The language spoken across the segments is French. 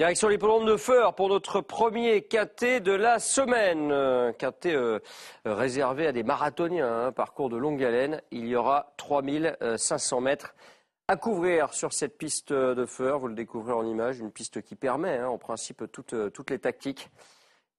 Direction l'hippodrome de Feur pour notre premier quintet de la semaine. Quintet réservé à des marathoniens, parcours de longue haleine. Il y aura 3500 mètres à couvrir sur cette piste de Feur. Vous le découvrez en image, une piste qui permet en principe toutes les tactiques.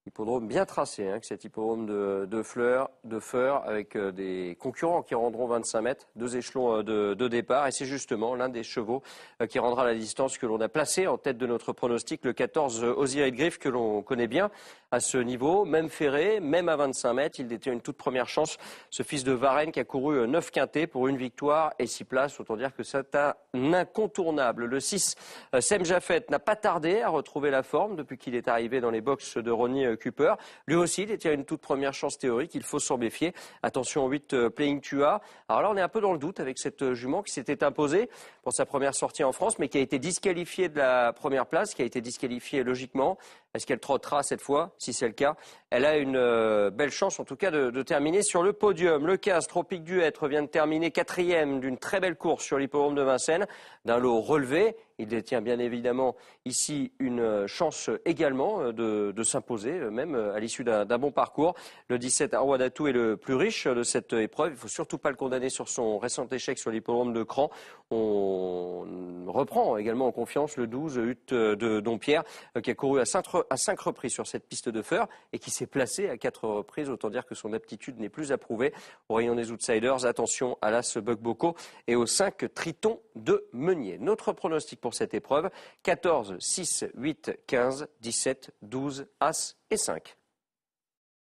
Hippodrome bien tracé, que cet hippodrome de Feur, avec des concurrents qui rendront 25 mètres, 2 échelons de départ. Et c'est justement l'un des chevaux qui rendra la distance que l'on a placé en tête de notre pronostic, le 14 Osiris Griff, que l'on connaît bien à ce niveau. Même ferré, même à 25 mètres, il détient une toute première chance. Ce fils de Varennes qui a couru 9 quintets pour une victoire et 6 places. Autant dire que c'est un incontournable. Le 6, Sem Jafet, n'a pas tardé à retrouver la forme depuis qu'il est arrivé dans les boxes de Ronnie Cooper. Lui aussi, il détient une toute première chance théorique. Il faut s'en méfier. Attention au 8, Playing Tua. Alors là, on est un peu dans le doute avec cette jument qui s'était imposée pour sa première sortie en France, mais qui a été disqualifiée de la première place, qui a été disqualifiée logiquement. Est-ce qu'elle trottera cette fois? Si c'est le cas, elle a une belle chance en tout cas de terminer sur le podium. Le 15, Tropique du Hêtre, vient de terminer 4e d'une très belle course sur l'hippodrome de Vincennes, d'un lot relevé. Il détient bien évidemment ici une chance également de s'imposer, même à l'issue d'un bon parcours. Le 17, Arwadatou est le plus riche de cette épreuve. Il ne faut surtout pas le condamner sur son récent échec sur l'hippodrome de Cran. On reprend également en confiance le 12, Hutte de Dompierre, qui a couru à 5 reprises sur cette piste de Feur et qui s'est placé à 4 reprises. Autant dire que son aptitude n'est plus approuvée. Au rayon des outsiders, attention à l'As Buck-Boko et aux 5 Triton de Meunier. Notre pronostic pour cette épreuve, 14, 6, 8, 15, 17, 12, As et 5.